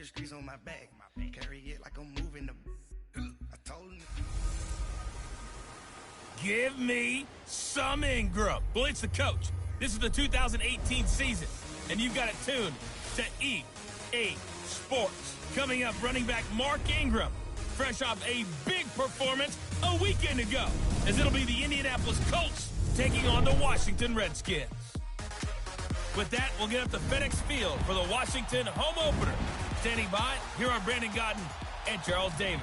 the streets on my back. Carry it like I'm moving the. I told him. Give me some Ingram. Well, it's the coach. This is the 2018 season, and you've got it tuned to EA Sports. Coming up, running back Mark Ingram, fresh off a big performance a weekend ago, as it'll be the Indianapolis Colts taking on the Washington Redskins. With that, we'll get up to FedEx Field for the Washington home opener. Standing by, here are Brandon Godden and Charles Davis.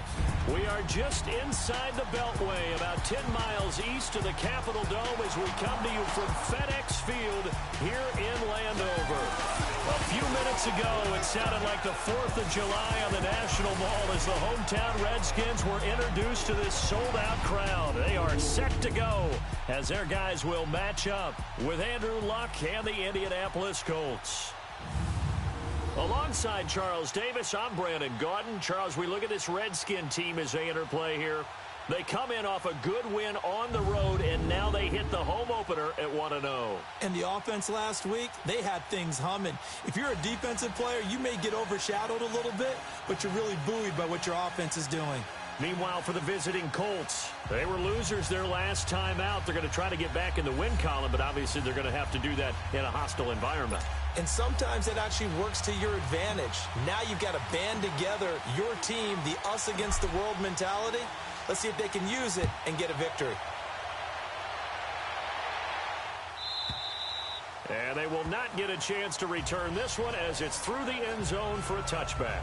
We are just inside the Beltway, about 10 miles east of the Capitol Dome as we come to you from FedEx Field here in Landover. A few minutes ago, it sounded like the 4th of July on the National Mall as the hometown Redskins were introduced to this sold-out crowd. They are set to go as their guys will match up with Andrew Luck and the Indianapolis Colts. Alongside Charles Davis, I'm Brandon Gaudin. Charles, we look at this Redskin team as they interplay here. They come in off a good win on the road, and now they hit the home opener at 1-0. And the offense last week, they had things humming. If you're a defensive player, you may get overshadowed a little bit, but you're really buoyed by what your offense is doing. Meanwhile, for the visiting Colts, they were losers their last time out. They're going to try to get back in the win column, but obviously they're going to have to do that in a hostile environment. And sometimes it actually works to your advantage. Now you've got to band together your team, the us against the world mentality. Let's see if they can use it and get a victory. And they will not get a chance to return this one as it's through the end zone for a touchback.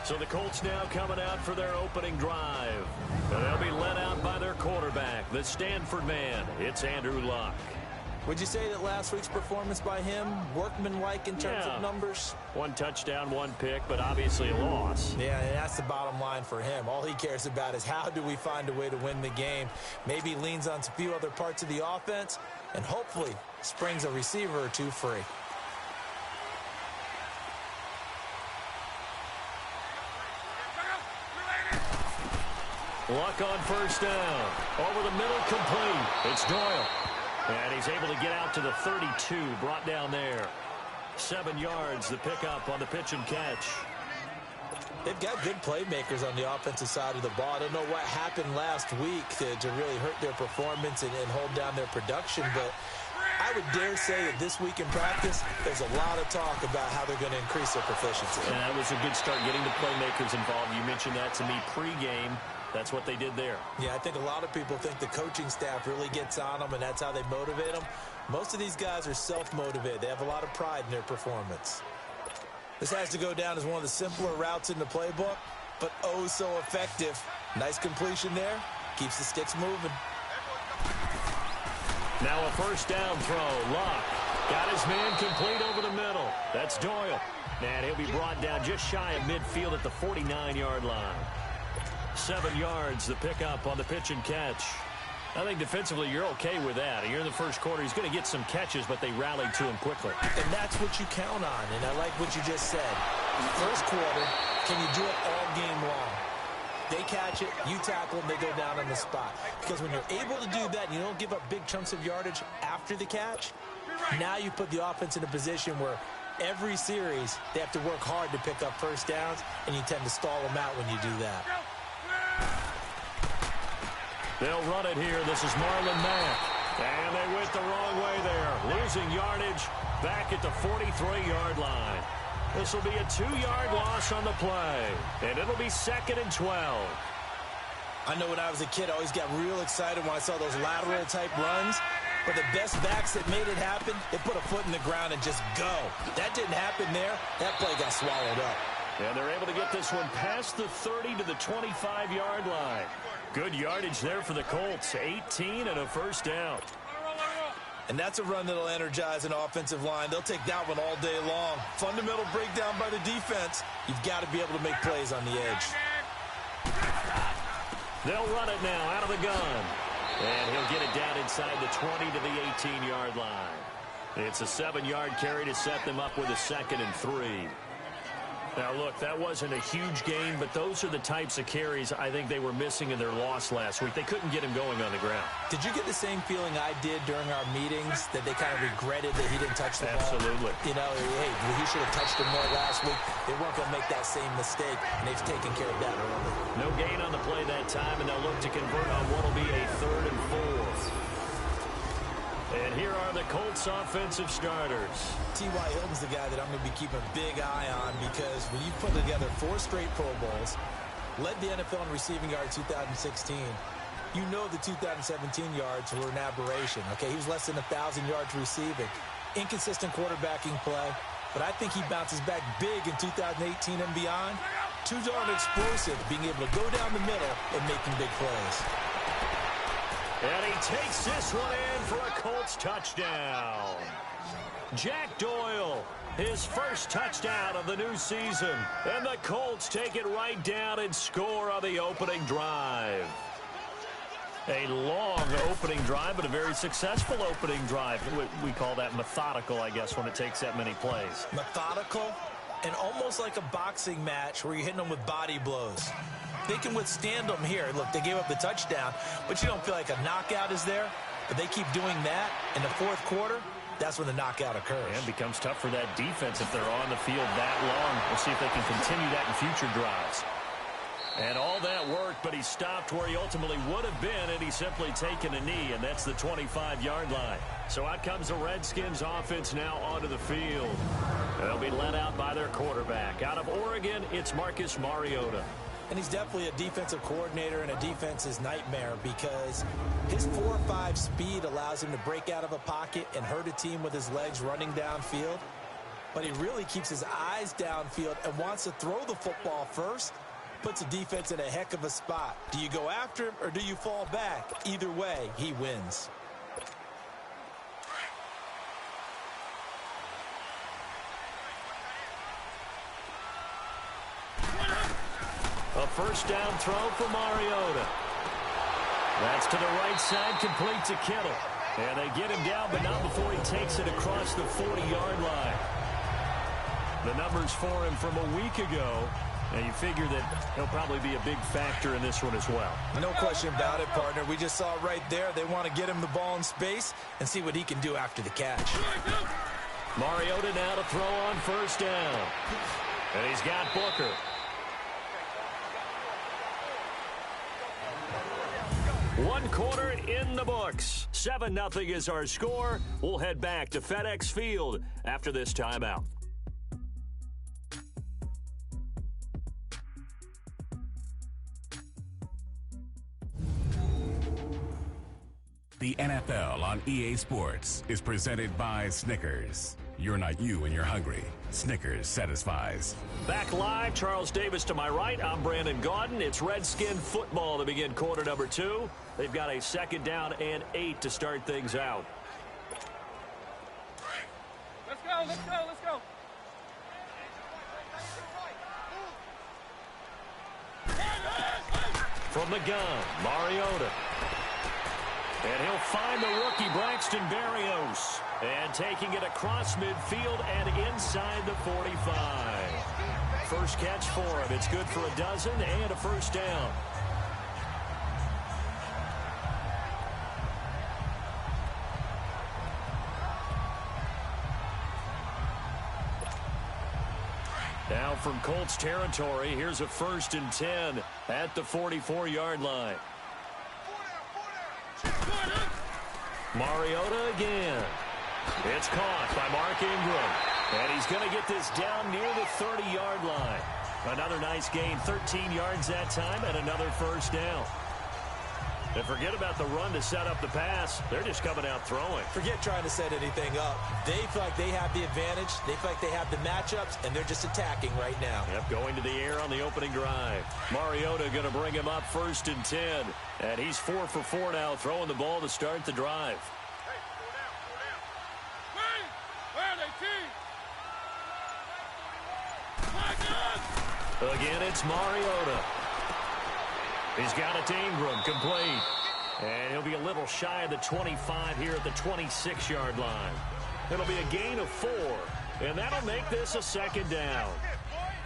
So the Colts now coming out for their opening drive. And they'll be led out by their quarterback, the Stanford man. It's Andrew Luck. Would you say that last week's performance by him, workmanlike in terms of numbers? 1 touchdown, 1 pick, but obviously a loss. Yeah, and that's the bottom line for him. All he cares about is how do we find a way to win the game. Maybe leans on a few other parts of the offense, and hopefully springs a receiver or two free. Luck on first down. Over the middle, complete. It's Doyle. And he's able to get out to the 32, brought down there. 7 yards, the pickup on the pitch and catch. They've got good playmakers on the offensive side of the ball. I don't know what happened last week to really hurt their performance and hold down their production, but I would dare say that this week in practice, there's a lot of talk about how they're going to increase their proficiency. And that was a good start, getting the playmakers involved. You mentioned that to me pregame. That's what they did there. Yeah, I think a lot of people think the coaching staff really gets on them, and that's how they motivate them. Most of these guys are self-motivated. They have a lot of pride in their performance. This has to go down as one of the simpler routes in the playbook, but oh so effective. Nice completion there. Keeps the sticks moving. Now a first down throw. Luck got his man complete over the middle. That's Doyle. And he'll be brought down just shy of midfield at the 49-yard line. 7 yards, the pickup on the pitch and catch. I think defensively you're okay with that. Here in the first quarter, he's going to get some catches, but they rallied to him quickly. And that's what you count on, and I like what you just said. First quarter, can you do it all game long? They catch it, you tackle them, they go down on the spot. Because when you're able to do that and you don't give up big chunks of yardage after the catch, now you put the offense in a position where every series they have to work hard to pick up first downs, and you tend to stall them out when you do that. They'll run it here. This is Marlon Mack. And they went the wrong way there. Losing yardage back at the 43-yard line. This will be a 2-yard loss on the play. And it'll be 2nd and 12. I know when I was a kid, I always got real excited when I saw those lateral-type runs. But the best backs that made it happen, they put a foot in the ground and just go. That didn't happen there. That play got swallowed up. And they're able to get this one past the 30 to the 25-yard line. Good yardage there for the Colts. 18 and a first down. And that's a run that'll energize an offensive line. They'll take that one all day long. Fundamental breakdown by the defense. You've got to be able to make plays on the edge. They'll run it now out of the gun. And he'll get it down inside the 20 to the 18-yard line. It's a 7-yard carry to set them up with a 2nd and 3. Now, look, that wasn't a huge gain, but those are the types of carries I think they were missing in their loss last week. They couldn't get him going on the ground. Did you get the same feeling I did during our meetings, that they kind of regretted that he didn't touch the ball? Absolutely. You know, hey, he should have touched him more last week. They weren't going to make that same mistake, and they've taken care of that early. No gain on the play that time, and they'll look to convert on what will be a 3rd and 4. And here are the Colts offensive starters. T.Y. Hilton's the guy that I'm going to be keeping a big eye on, because when you put together 4 straight Pro Bowls, led the NFL in receiving yards 2016, you know the 2017 yards were an aberration. Okay, he was less than 1,000 yards receiving. Inconsistent quarterbacking play, but I think he bounces back big in 2018 and beyond. Too darn explosive, being able to go down the middle and making big plays. And he takes this one in for a Colts touchdown. Jack Doyle, his first touchdown of the new season. And the Colts take it right down and score on the opening drive. A long opening drive, but a very successful opening drive. We call that methodical, I guess, when it takes that many plays. Methodical, and almost like a boxing match where you're hitting them with body blows. They can withstand them here. Look, they gave up the touchdown, but you don't feel like a knockout is there. But they keep doing that in the 4th quarter. That's when the knockout occurs. And it becomes tough for that defense if they're on the field that long. We'll see if they can continue that in future drives. And all that worked, but he stopped where he ultimately would have been, and he's simply taken a knee, and that's the 25-yard line. So out comes the Redskins offense now onto the field. They'll be led out by their quarterback. Out of Oregon, it's Marcus Mariota. And he's definitely a defensive coordinator and a defense's nightmare, because his 4.5 speed allows him to break out of a pocket and hurt a team with his legs running downfield. But he really keeps his eyes downfield and wants to throw the football first. Puts a defense in a heck of a spot. Do you go after him or do you fall back? Either way, he wins. A first down throw for Mariota. That's to the right side, complete to Kittle. And they get him down, but not before he takes it across the 40-yard line. The numbers for him from a week ago. And you figure that he'll probably be a big factor in this one as well. No question about it, partner. We just saw it right there. They want to get him the ball in space and see what he can do after the catch. Mariota now to throw on first down. And he's got Booker. One quarter in the books. 7-0 is our score. We'll head back to FedEx Field after this timeout. The NFL on EA Sports is presented by Snickers. You're not you when you're hungry. Snickers satisfies. Back live, Charles Davis to my right. I'm Brandon Gaudin. It's Redskin football to begin quarter number 2. They've got a 2nd down and 8 to start things out. Let's go, let's go, let's go. From the gun, Mariota. And he'll find the rookie Braxton Berrios. And taking it across midfield and inside the 45. First catch for him. It's good for a dozen and a first down. Now from Colts territory, here's a 1st and 10 at the 44-yard line. Mariota again. It's caught by Mark Ingram. And he's going to get this down near the 30-yard line. Another nice gain, 13 yards that time, and another first down. And forget about the run to set up the pass. They're just coming out throwing. Forget trying to set anything up. They feel like they have the advantage. They feel like they have the matchups, and they're just attacking right now. Yep, going to the air on the opening drive. Mariota going to bring him up 1st and 10. And he's 4 for 4 now, throwing the ball to start the drive. Again, it's Mariota. He's got it to Ingram, complete. And he'll be a little shy of the 25 here at the 26-yard line. It'll be a gain of 4, and that'll make this a 2nd down.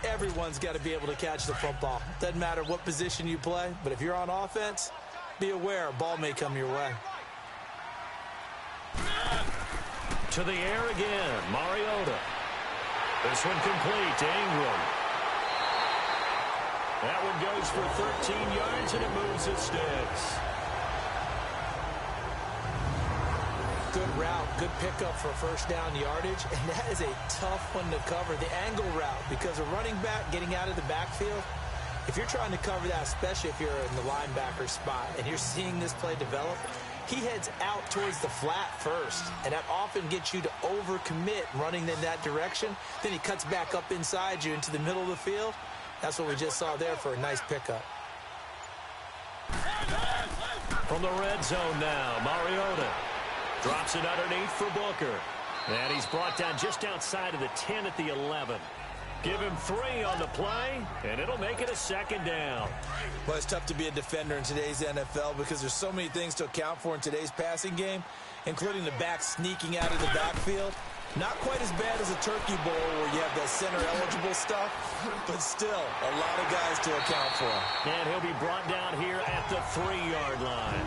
Everyone's got to be able to catch the football. Doesn't matter what position you play, but if you're on offense, be aware a ball may come your way. To the air again, Mariota. This one complete to Ingram. That one goes for 13 yards, and it moves its sticks. Good route, good pickup for first down yardage, and that is a tough one to cover, the angle route, because a running back getting out of the backfield, if you're trying to cover that, especially if you're in the linebacker spot, and you're seeing this play develop, he heads out towards the flat first, and that often gets you to overcommit running in that direction. Then he cuts back up inside you into the middle of the field. That's what we just saw there for a nice pickup. From the red zone now, Mariota drops it underneath for Booker. And he's brought down just outside of the 10 at the 11. Give him 3 on the play, and it'll make it a second down. Well, it's tough to be a defender in today's NFL because there's so many things to account for in today's passing game, including the back sneaking out of the backfield. Not quite as bad as a turkey bowl where you have that center-eligible stuff, but still a lot of guys to account for. And he'll be brought down here at the 3-yard line.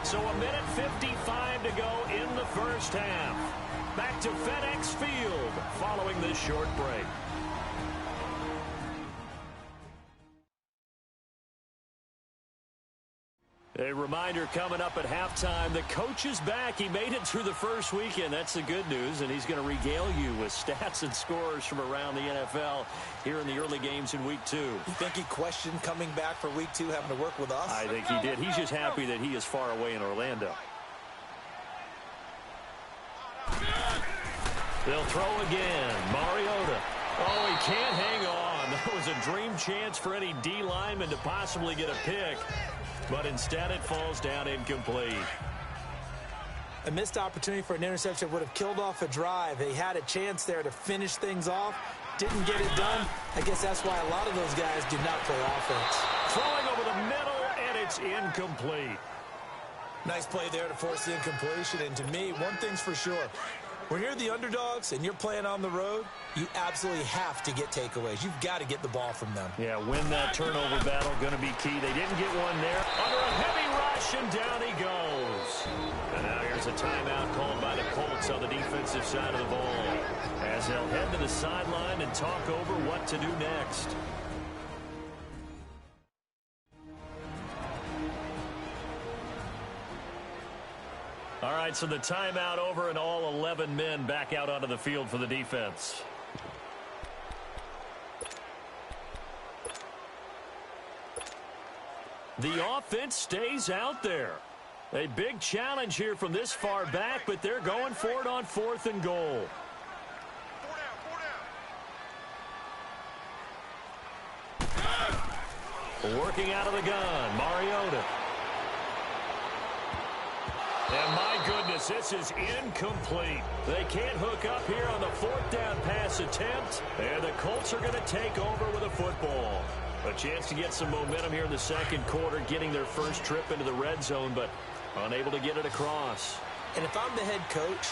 So a minute 55 to go in the first half. Back to FedEx Field following this short break. A reminder coming up at halftime, the coach is back. He made it through the first weekend. That's the good news, and he's going to regale you with stats and scores from around the NFL here in the early games in Week 2. You think he questioned coming back for Week 2, having to work with us? I think he did. He's just happy that he is far away in Orlando. They'll throw again. Mariota. Oh, he can't hang on. That was a dream chance for any D lineman to possibly get a pick. But instead it falls down incomplete. A missed opportunity for an interception would have killed off a drive. They had a chance there to finish things off. Didn't get it done. I guess that's why a lot of those guys do not play offense. Throwing over the middle, and it's incomplete. Nice play there to force the incompletion. And to me, one thing's for sure. When you're the underdogs and you're playing on the road, you absolutely have to get takeaways. You've got to get the ball from them. Yeah, win that turnover battle, going to be key. They didn't get one there. Under a heavy rush, and down he goes. And now here's a timeout called by the Colts on the defensive side of the ball, as they'll head to the sideline and talk over what to do next. All right, so the timeout over, and all 11 men back out onto the field for the defense. The offense stays out there. A big challenge here from this far back, but they're going for it on 4th and goal. Working out of the gun, Mariota. And my goodness, this is incomplete. They can't hook up here on the 4th down pass attempt. And the Colts are going to take over with a football. A chance to get some momentum here in the second quarter, getting their first trip into the red zone, but unable to get it across. And if I'm the head coach,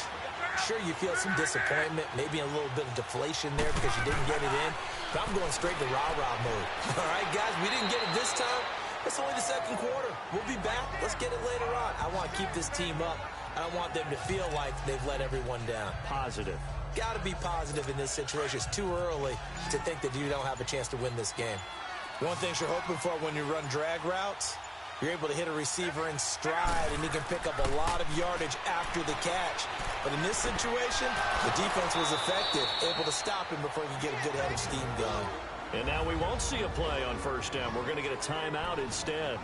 sure you feel some disappointment, maybe a little bit of deflation there because you didn't get it in. But I'm going straight to rah-rah mode. All right, guys, we didn't get it this time. It's only the second quarter. We'll be back. Let's get it later on. I want to keep this team up. I don't want them to feel like they've let everyone down. Positive. Got to be positive in this situation. It's too early to think that you don't have a chance to win this game. One thing you're hoping for when you run drag routes, you're able to hit a receiver in stride, and he can pick up a lot of yardage after the catch. But in this situation, the defense was effective, able to stop him before he could get a good head of steam going. And now we won't see a play on first down. We're going to get a timeout instead,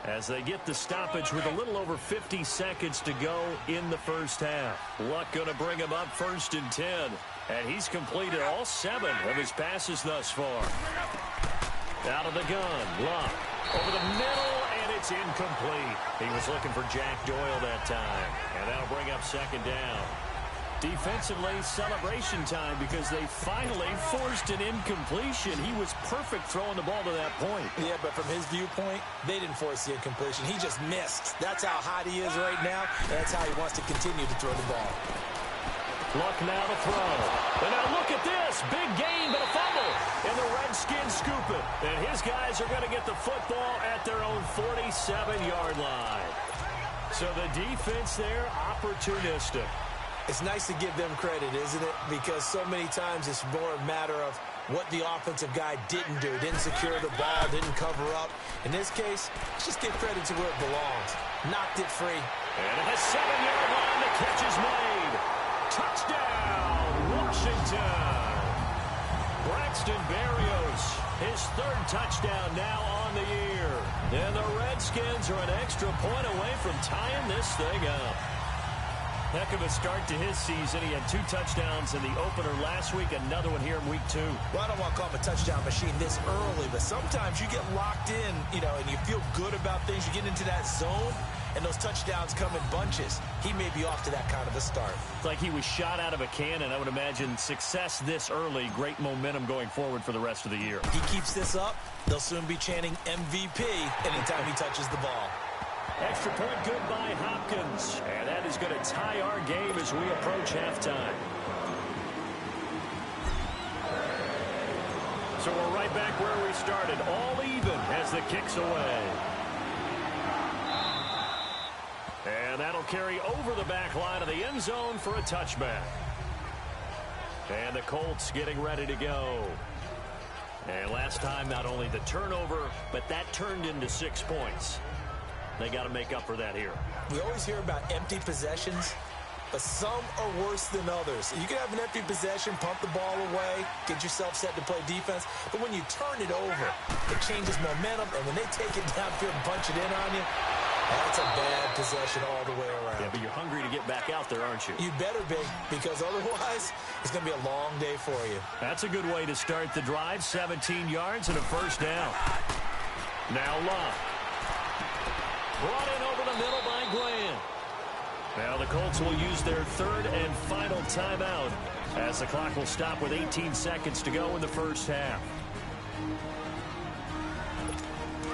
as they get the stoppage with a little over 50 seconds to go in the first half. Luck going to bring him up 1st and 10. And he's completed all 7 of his passes thus far. Out of the gun, Luck over the middle, and it's incomplete. He was looking for Jack Doyle that time, and that'll bring up 2nd down. Defensively, celebration time because they finally forced an incompletion. He was perfect throwing the ball to that point. Yeah, but from his viewpoint, they didn't force the incompletion. He just missed. That's how hot he is right now, and that's how he wants to continue to throw the ball. Luck now to throw. And now look at this. Big gain, but a fumble. And the Redskins scoop it. And his guys are going to get the football at their own 47-yard line. So the defense there, opportunistic. It's nice to give them credit, isn't it? Because so many times it's more a matter of what the offensive guy didn't do. Didn't secure the ball, didn't cover up. In this case, let's just give credit to where it belongs. Knocked it free. And at the 7-yard line, the catch is made. Touchdown, Washington. Braxton Berrios, his third touchdown now on the year. And the Redskins are an extra point away from tying this thing up. Heck of a start to his season. He had 2 touchdowns in the opener last week, another one here in week 2. Well, I don't want to call him a touchdown machine this early, but sometimes you get locked in, and you feel good about things. You get into that zone, and those touchdowns come in bunches. He may be off to that kind of a start. It's like he was shot out of a cannon. I would imagine success this early, great momentum going forward for the rest of the year. He keeps this up, they'll soon be chanting MVP anytime he touches the ball. Extra point good by Hopkins. And that is going to tie our game as we approach halftime. So we're right back where we started. All even as the kick's away. And that'll carry over the back line of the end zone for a touchback. And the Colts getting ready to go. And last time, not only the turnover, but that turned into 6 points. They got to make up for that here. We always hear about empty possessions, but some are worse than others. You can have an empty possession, pump the ball away, get yourself set to play defense, but when you turn it over, it changes momentum, and when they take it downfield and punch it in on you, that's a bad possession all the way around. Yeah, but you're hungry to get back out there, aren't you? You better be, because otherwise, it's going to be a long day for you. That's a good way to start the drive. 17 yards and a first down. Now Love. Brought in over the middle by Glenn. Now the Colts will use their third and final timeout as the clock will stop with 18 seconds to go in the first half.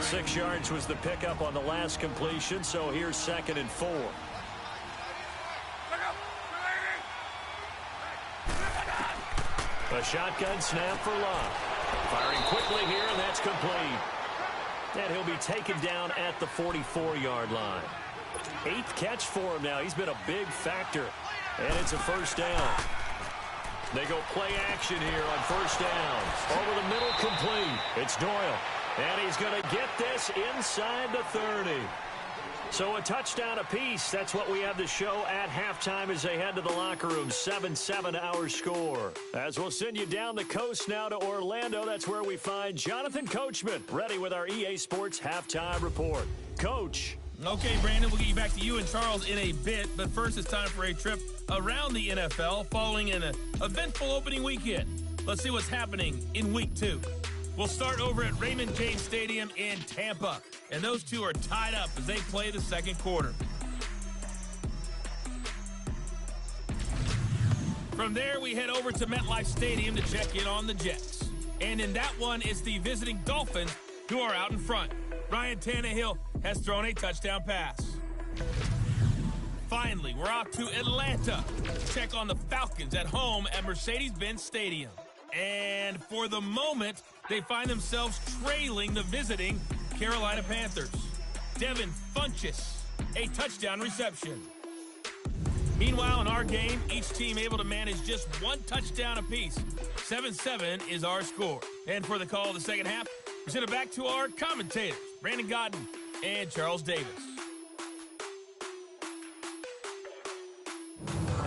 6 yards was the pickup on the last completion, so here's 2nd and 4. A shotgun snap for Love. Firing quickly here, and that's complete. And he'll be taken down at the 44-yard line. 8th catch for him now. He's been a big factor. And it's a first down. They go play action here on first down. Over the middle, complete. It's Doyle. And he's going to get this inside the 30. So a touchdown apiece. That's what we have to show at halftime as they head to the locker room. 7-7 our score. As we'll send you down the coast now to Orlando. That's where we find Jonathan Coachman ready with our EA Sports halftime report. Coach. Okay, Brandon, we'll get you back to you and Charles in a bit. But first, it's time for a trip around the NFL following an eventful opening weekend. Let's see what's happening in week 2. We'll start over at Raymond James Stadium in Tampa. And those two are tied up as they play the second quarter. From there, we head over to MetLife Stadium to check in on the Jets. And in that one, it's the visiting Dolphins who are out in front. Ryan Tannehill has thrown a touchdown pass. Finally, we're off to Atlanta to check on the Falcons at home at Mercedes-Benz Stadium. And for the moment, they find themselves trailing the visiting Carolina Panthers. Devin Funchess, a touchdown reception. Meanwhile, in our game, each team able to manage just one touchdown apiece. 7-7 is our score. And for the call of the second half, we send it back to our commentators, Brandon Godden and Charles Davis.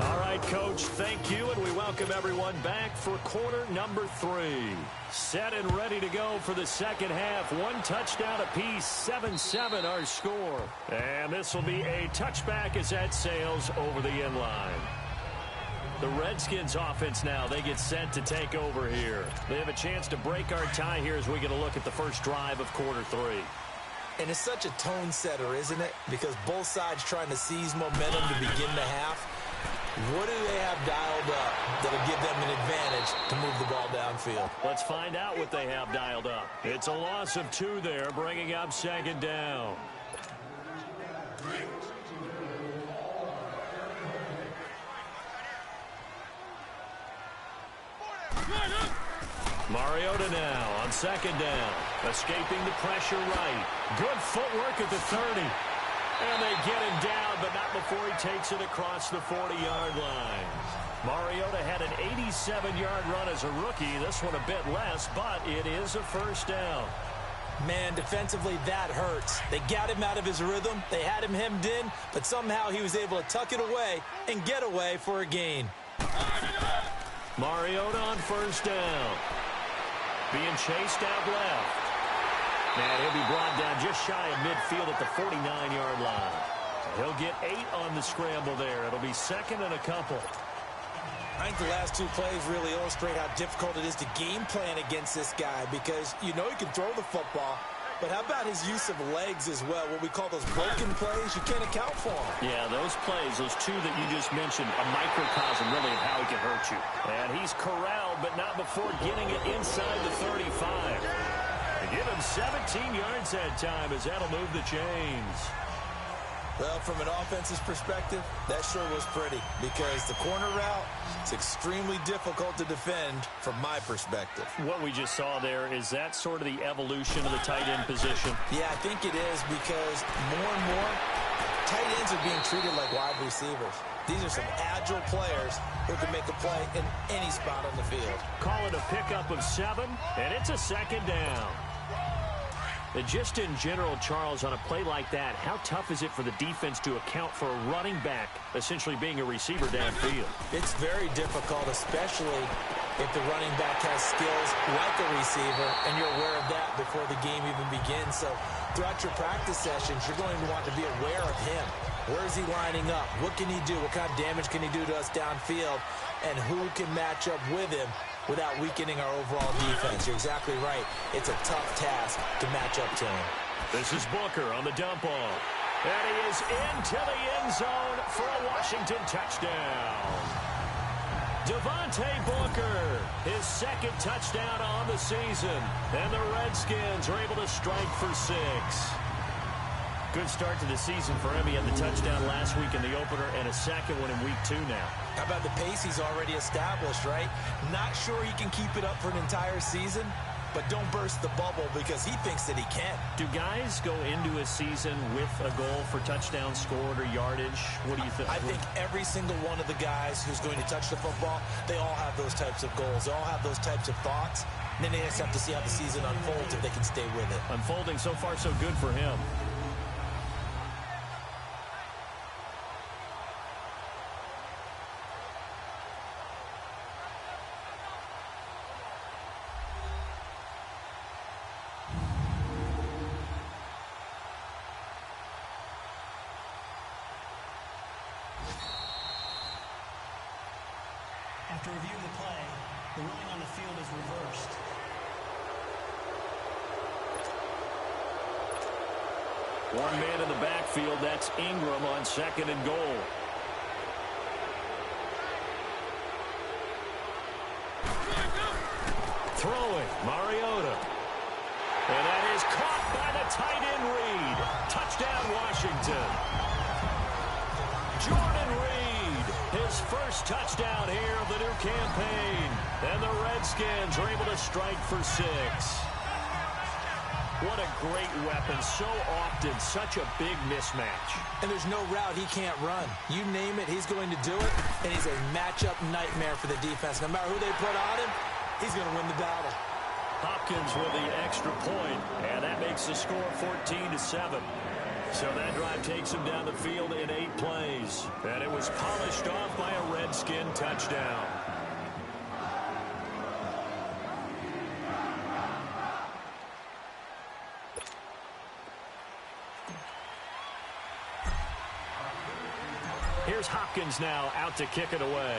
All right, Coach, thank you, and we welcome everyone back for quarter number 3. Set and ready to go for the second half. One touchdown apiece, 7-7 our score. And this will be a touchback as that sails over the end line. The Redskins offense now, they get set to take over here. They have a chance to break our tie here as we get a look at the first drive of quarter 3. And it's such a tone setter, isn't it? Because both sides trying to seize momentum to begin the half. What do they have dialed up that'll give them an advantage to move the ball downfield? Let's find out what they have dialed up. It's a loss of 2 there, bringing up second down. Mariota now on second down. Escaping the pressure right. Good footwork at the 30. And they get him down, but not before he takes it across the 40-yard line. Mariota had an 87-yard run as a rookie. This one a bit less, but it is a first down. Man, defensively, that hurts. They got him out of his rhythm. They had him hemmed in, but somehow he was able to tuck it away and get away for a gain. Mariota on first down. Being chased out left. And he'll be brought down just shy of midfield at the 49-yard line. He'll get 8 on the scramble there. It'll be second and a couple. I think the last 2 plays really illustrate how difficult it is to game plan against this guy because you know he can throw the football, but how about his use of legs as well? What we call those broken plays, you can't account for them. Yeah, those plays, those 2 that you just mentioned, a microcosm really of how he can hurt you. And he's corralled, but not before getting it inside the 35. They give him 17 yards that time as that'll move the chains. Well, from an offense's perspective, that sure was pretty because the corner route is extremely difficult to defend from my perspective. What we just saw there, is that sort of the evolution of the tight end position? Yeah, I think it is because more and more tight ends are being treated like wide receivers. These are some agile players who can make a play in any spot on the field. Call it a pickup of 7, and it's a second down. And just in general, Charles, on a play like that, how tough is it for the defense to account for a running back essentially being a receiver downfield? It's very difficult, especially if the running back has skills like a receiver, and you're aware of that before the game even begins. So throughout your practice sessions, you're going to want to be aware of him. Where is he lining up? What can he do? What kind of damage can he do to us downfield? And who can match up with him without weakening our overall defense? You're exactly right. It's a tough task to match up to him. This is Booker on the dump off. And he is into the end zone for a Washington touchdown. Devontae Booker, his second touchdown on the season. And the Redskins are able to strike for 6. Good start to the season for him. He had the touchdown last week in the opener and a second one in week 2 now. How about the pace he's already established, right? Not sure he can keep it up for an entire season, but don't burst the bubble because he thinks that he can. Do guys go into a season with a goal for touchdown scored or yardage? What do you think? I think every single one of the guys who's going to touch the football, they all have those types of goals. They all have those types of thoughts. And then they just have to see how the season unfolds if they can stay with it. Unfolding so far so good for him. After reviewing the play, the ruling on the field is reversed. One man in the backfield, that's Ingram on second and goal. Throwing, Mariota. And that is caught by the tight end Reed. Touchdown, Washington. Jordan Reed, his first touchdown here of the new campaign. And the Redskins are able to strike for 6. What a great weapon. So often, such a big mismatch. And there's no route he can't run. You name it, he's going to do it. And he's a matchup nightmare for the defense. No matter who they put on him, he's going to win the battle. Hopkins with the extra point, and that makes the score 14-7. So that drive takes him down the field in 8 plays. And it was polished off by a Redskin touchdown. Here's Hopkins now out to kick it away.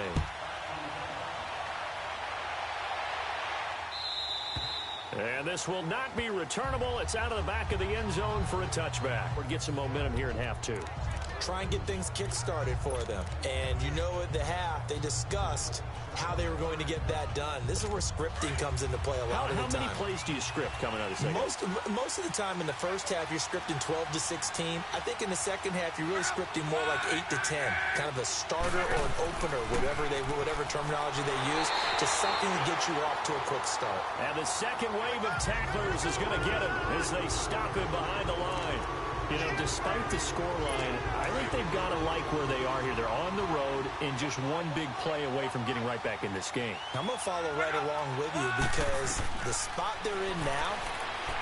And this will not be returnable. It's out of the back of the end zone for a touchback. We'll get some momentum here in half 2. try and get things kick-started for them. And you know at the half, they discussed how they were going to get that done. This is where scripting comes into play a lot of the time. How many plays do you script coming out of the second? Most of the time in the first half, you're scripting 12 to 16. I think in the second half, you're really scripting more like 8 to 10. Kind of a starter or an opener, whatever terminology they use, just something to get you off to a quick start. And the second wave of tacklers is going to get him as they stop him behind the line. You know, despite the scoreline, I think they've got to like where they are here. They're on the road and just one big play away from getting right back in this game. I'm going to follow right along with you because the spot they're in now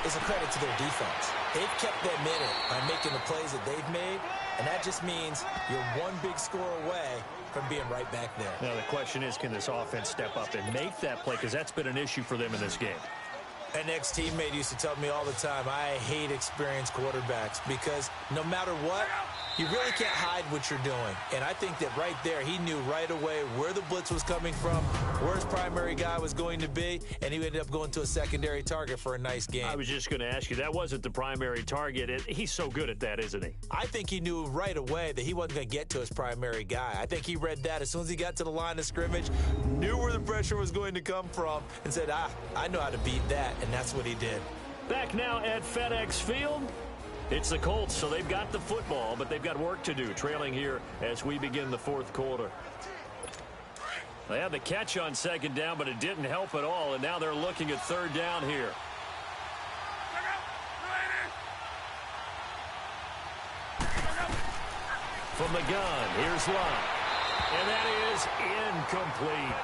is a credit to their defense. They've kept them in it by making the plays that they've made, and that just means you're one big score away from being right back there. Now, the question is, can this offense step up and make that play? Because that's been an issue for them in this game. An ex-teammate used to tell me all the time, I hate experienced quarterbacks because no matter what, you really can't hide what you're doing. And I think that right there, he knew right away where the blitz was coming from, where his primary guy was going to be, and he ended up going to a secondary target for a nice game. I was just going to ask you, that wasn't the primary target. He's so good at that, isn't he? I think he knew right away that he wasn't going to get to his primary guy. I think he read that as soon as he got to the line of scrimmage, knew where the pressure was going to come from, and said, I know how to beat that, and that's what he did. Back now at FedEx Field. It's the Colts, so they've got the football, but they've got work to do, trailing here as we begin the fourth quarter. They had the catch on second down, but it didn't help at all, and now they're looking at third down here. From the gun, here's Lott. And that is incomplete.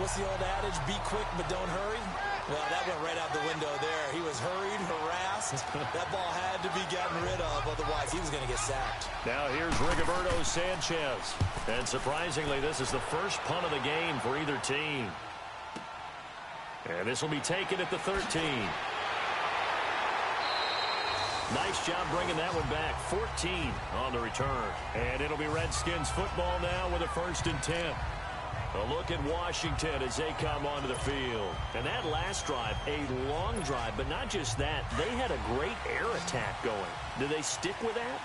What's the old adage? Be quick, but don't hurry? Well, that went right out the window there. He was hurried, harassed. That ball had to be gotten rid of, otherwise he was going to get sacked. Now here's Rigoberto Sanchez. And surprisingly, this is the first punt of the game for either team. And this will be taken at the 13. Nice job bringing that one back. 14 on the return. And it'll be Redskins football now with a 1st and 10. A look at Washington as they come onto the field. And that last drive, a long drive, but not just that. They had a great air attack going. Do they stick with that?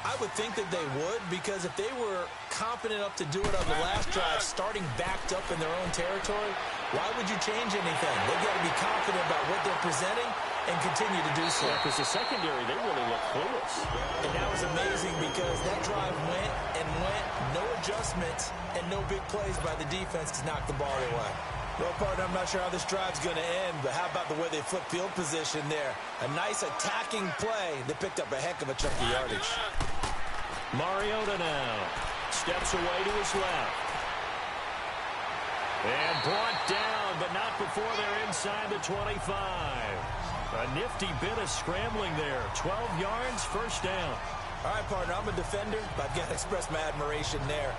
I would think that they would, because if they were confident enough to do it on the last drive, starting backed up in their own territory, why would you change anything? They've got to be confident about what they're presenting and continue to do so. Because the secondary, they really look clueless. And that was amazing because that drive went and went, no adjustments, and no big plays by the defense to knock the ball away. Well, partner, I'm not sure how this drive's going to end, but how about the way they flipped field position there? A nice attacking play. They picked up a heck of a chunk of yardage. Mariota now steps away to his left. And brought down, but not before they're inside the 25. A nifty bit of scrambling there. 12 yards, first down. All right, partner, I'm a defender, but I've got to express my admiration there.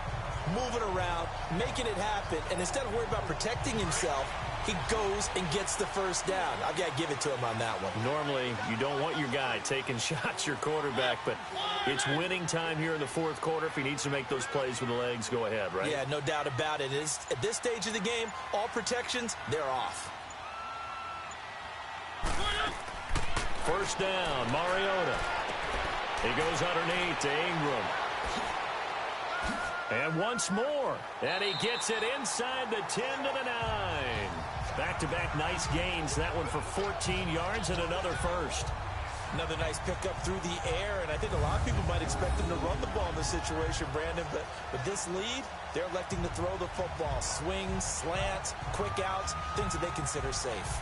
Moving around, making it happen, and instead of worrying about protecting himself, he goes and gets the first down. I've got to give it to him on that one. Normally, you don't want your guy taking shots, your quarterback, but it's winning time here in the fourth quarter. If he needs to make those plays with the legs, go ahead, right? Yeah, no doubt about it. At this stage of the game, all protections, they're off. First down, Mariota. He goes underneath to Ingram. And once more. And he gets it inside the 10 to the 9. Back-to-back nice gains. That one for 14 yards and another first. Another nice pickup through the air, and I think a lot of people might expect them to run the ball in this situation, Brandon, but with this lead, they're electing to throw the football. Swings, slants, quick outs, things that they consider safe.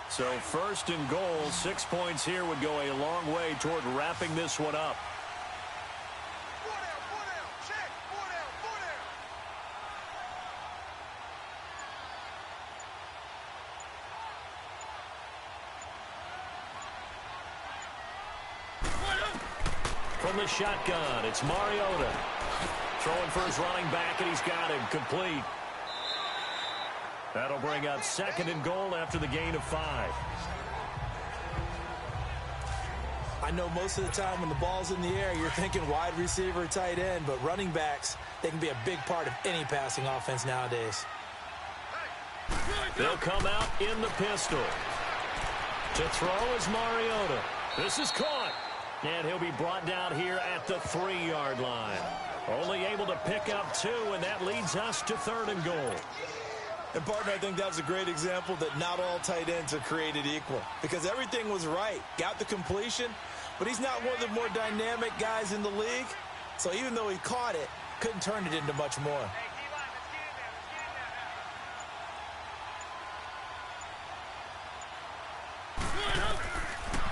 So first and goal, 6 points here would go a long way toward wrapping this one up. From the shotgun, it's Mariota. Throwing for his running back, and he's got him complete. That'll bring up 2nd and goal after the gain of 5. I know most of the time when the ball's in the air, you're thinking wide receiver, tight end, but running backs, they can be a big part of any passing offense nowadays. They'll come out in the pistol. To throw is Mariota. This is caught. And he'll be brought down here at the 3-yard line. Only able to pick up 2, and that leads us to 3rd and goal. And, partner, I think that was a great example that not all tight ends are created equal. Because everything was right. Got the completion, but he's not one of the more dynamic guys in the league. So even though he caught it, couldn't turn it into much more.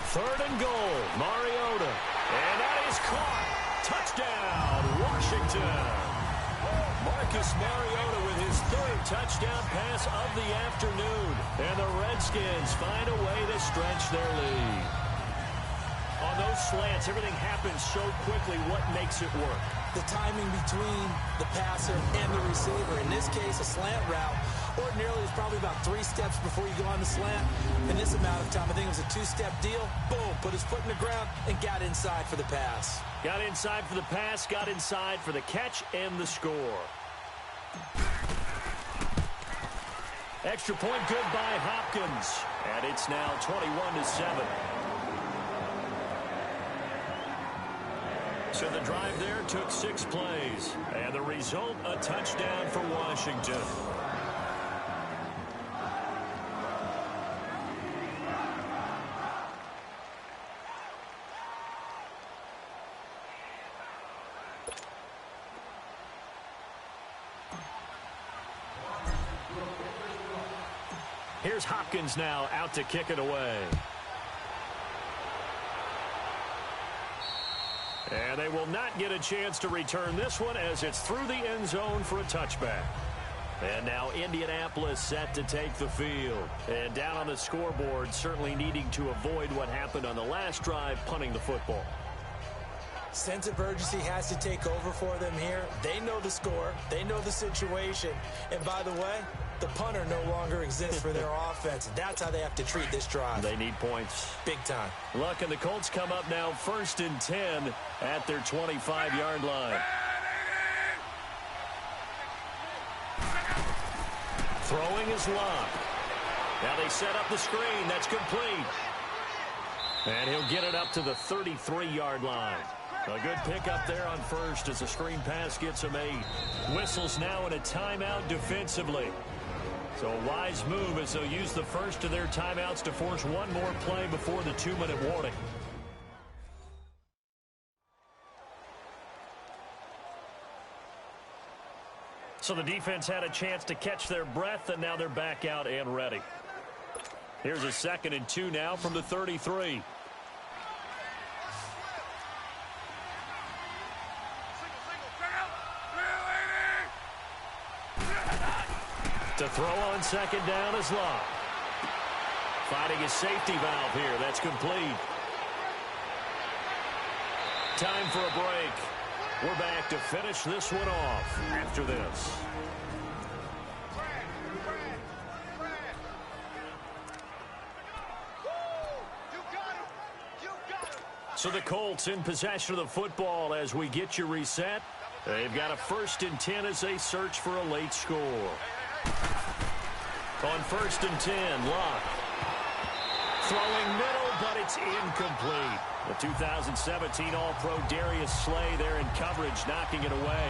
Third and goal, Mariota. And that is caught. Touchdown, Washington. Marcus Mariota with his 3rd touchdown pass of the afternoon. And the Redskins find a way to stretch their lead. On those slants, everything happens so quickly. What makes it work? The timing between the passer and the receiver. In this case, a slant route. Ordinarily, it's probably about 3 steps before you go on the slant. In this amount of time, I think it was a 2-step deal. Boom, put his foot in the ground and got inside for the pass. Got inside for the pass, got inside for the catch and the score. Extra point good by Hopkins. And it's now 21-7. So the drive there took 6 plays. And the result, a touchdown for Washington. Here's Hopkins now out to kick it away. And they will not get a chance to return this one as it's through the end zone for a touchback. And now Indianapolis set to take the field. And down on the scoreboard, certainly needing to avoid what happened on the last drive, punting the football. Sense of urgency has to take over for them here. They know the score. They know the situation. And by the way, the punter no longer exists for their offense. That's how they have to treat this drive. They need points. Big time. Luck and the Colts come up now 1st and 10 at their 25-yard line. Throwing is Locke. Now they set up the screen. That's complete. And he'll get it up to the 33-yard line. A good pickup there on first as the screen pass gets him 8. Whistles now in a timeout defensively. So a wise move as they'll use the first of their timeouts to force one more play before the 2-minute warning. So the defense had a chance to catch their breath, and now they're back out and ready. Here's a 2nd and 2 now from the 33. To throw on 2nd down is Locke. Finding his safety valve here. That's complete. Time for a break. We're back to finish this one off after this. So the Colts in possession of the football as we get you reset. They've got a 1st and 10 as they search for a late score. On 1st and 10, Locke. Throwing middle, but it's incomplete. The 2017 All-Pro Darius Slay there in coverage, knocking it away.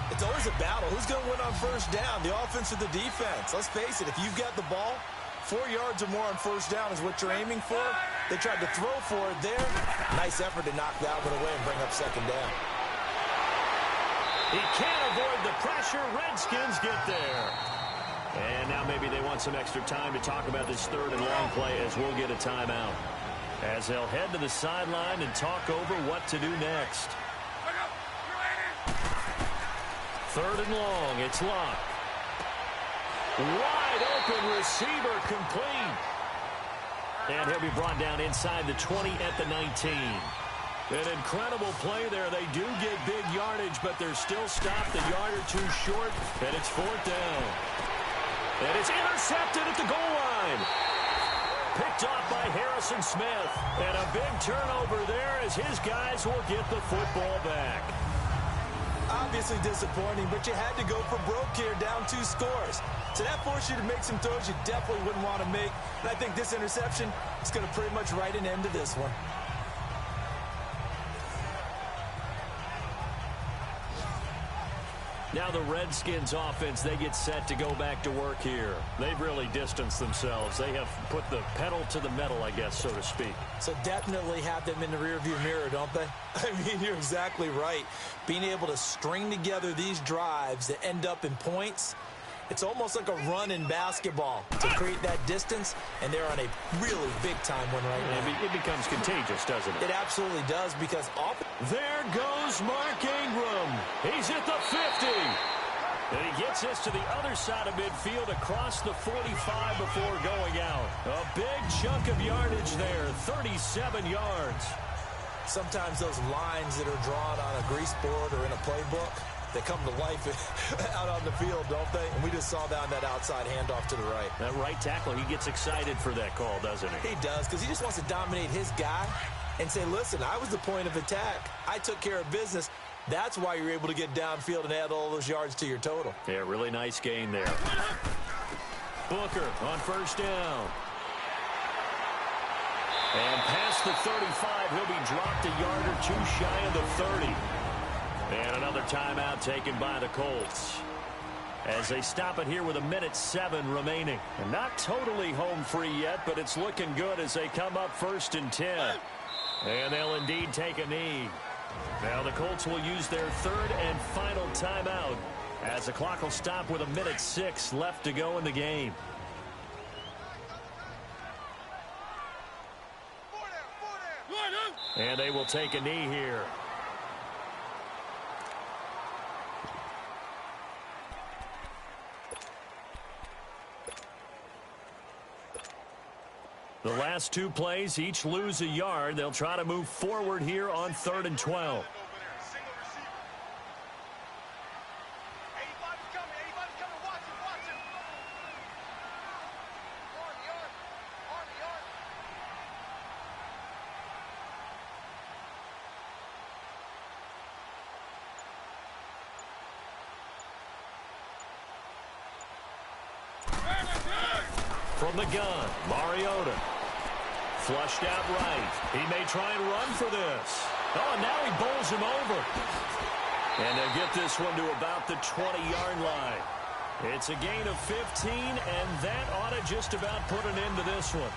It's always a battle. Who's going to win on 1st down, the offense or the defense? Let's face it, if you've got the ball, 4 yards or more on 1st down is what you're aiming for. They tried to throw for it there. Nice effort to knock that one away and bring up 2nd down. He can't avoid the pressure. Redskins get there. And now maybe they want some extra time to talk about this 3rd and long play as we'll get a timeout. As they'll head to the sideline and talk over what to do next. 3rd and long, it's Locke. Wide open receiver complete. And he'll be brought down inside the 20 at the 19. An incredible play there. They do get big yardage, but they're still stopped a yard or 2 short, and it's 4th down. And it's intercepted at the goal line. Picked off by Harrison Smith. And a big turnover there as his guys will get the football back. Obviously disappointing, but you had to go for broke here, down 2 scores. So that forced you to make some throws you definitely wouldn't want to make. And I think this interception is going to pretty much write an end to this one. Now the Redskins offense, they get set to go back to work here. They've really distanced themselves. They have put the pedal to the metal, I guess, so to speak. So definitely have them in the rearview mirror, don't they? I mean, you're exactly right. Being able to string together these drives that end up in points, it's almost like a run in basketball to create that distance, and they're on a really big-time one right now. It becomes contagious, doesn't it? It absolutely does, because there goes Mark Ingram. He's at the 50. And he gets this to the other side of midfield across the 45 before going out. A big chunk of yardage there, 37 yards. Sometimes those lines that are drawn on a grease board or in a playbook, they come to life out on the field, don't they? And we just saw that on that outside handoff to the right. That right tackle, he gets excited for that call, doesn't he? He does, because he just wants to dominate his guy and say, listen, I was the point of attack. I took care of business. That's why you're able to get downfield and add all those yards to your total. Yeah, really nice gain there. Booker on first down. And past the 35, he'll be dropped a yard or two shy of the 30. And another timeout taken by the Colts as they stop it here with 1:07 remaining. And not totally home free yet, but it's looking good as they come up 1st and 10. And they'll indeed take a knee. Now the Colts will use their 3rd and final timeout as the clock will stop with 1:06 left to go in the game. And they will take a knee here. The last 2 plays, each lose a yard. They'll try to move forward here on 3rd and 12. From the gun, Mariota. Flushed out right. He may try and run for this. Oh, and now he bowls him over. And they'll get this one to about the 20-yard line. It's a gain of 15, and that ought to just about put an end to this one.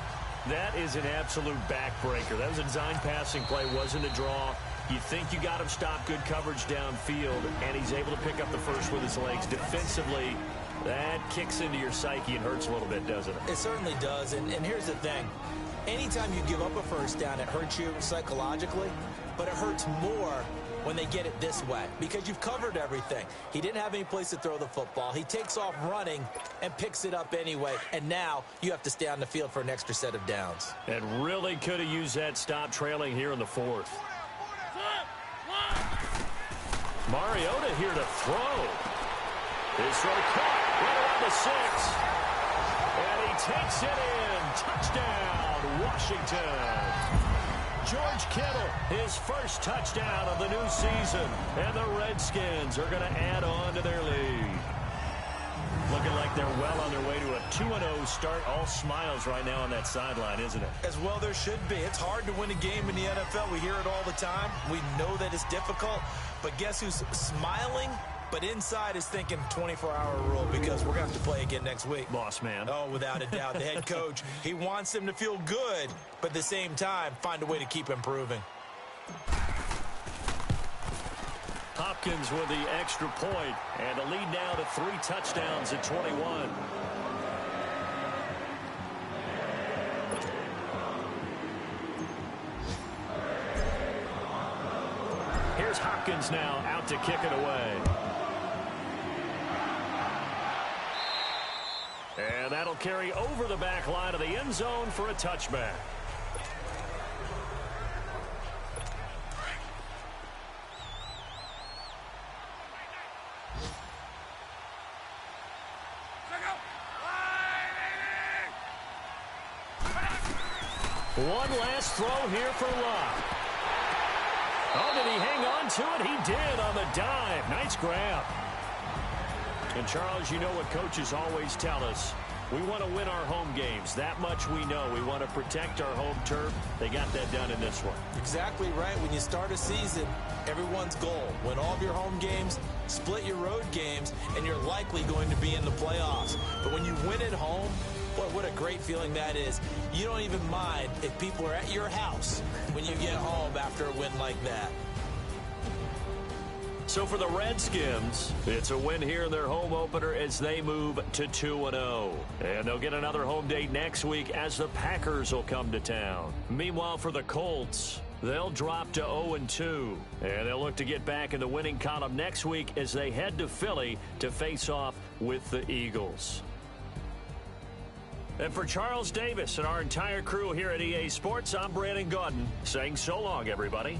That is an absolute backbreaker. That was a design passing play, wasn't a draw. You think you got him stopped, good coverage downfield, and he's able to pick up the first with his legs. Defensively, that kicks into your psyche and hurts a little bit, doesn't it? It certainly does, and here's the thing. Anytime you give up a first down, it hurts you psychologically, but it hurts more when they get it this way because you've covered everything. He didn't have any place to throw the football. He takes off running and picks it up anyway, and now you have to stay on the field for an extra set of downs. And really could have used that stop trailing here in the 4th. Mariota here to throw. His throw caught right around the 6. And he takes it in. Touchdown, Washington. George Kittle, his first touchdown of the new season. And the Redskins are going to add on to their lead. Looking like they're well on their way to a 2-0 start. All smiles right now on that sideline, isn't it? As well there should be. It's hard to win a game in the NFL. We hear it all the time. We know that it's difficult. But guess who's smiling? But inside is thinking 24-hour rule because we're going to have to play again next week. Boss man. Oh, without a doubt. The head coach, he wants them to feel good, but at the same time, find a way to keep improving. Hopkins with the extra point, and a lead now to 3 touchdowns at 21. Here's Hopkins now out to kick it away. And that'll carry over the back line of the end zone for a touchback. One last throw here for Love. Oh, did he hang on to it? He did on the dive. Nice grab. And, Charles, you know what coaches always tell us. We want to win our home games. That much we know. We want to protect our home turf. They got that done in this one. Exactly right. When you start a season, everyone's goal: win all of your home games, split your road games, and you're likely going to be in the playoffs. But when you win at home, boy, what a great feeling that is. You don't even mind if people are at your house when you get home after a win like that. So for the Redskins, it's a win here in their home opener as they move to 2-0. And they'll get another home date next week as the Packers will come to town. Meanwhile, for the Colts, they'll drop to 0-2. And they'll look to get back in the winning column next week as they head to Philly to face off with the Eagles. And for Charles Davis and our entire crew here at EA Sports, I'm Brandon Gaudin saying so long, everybody.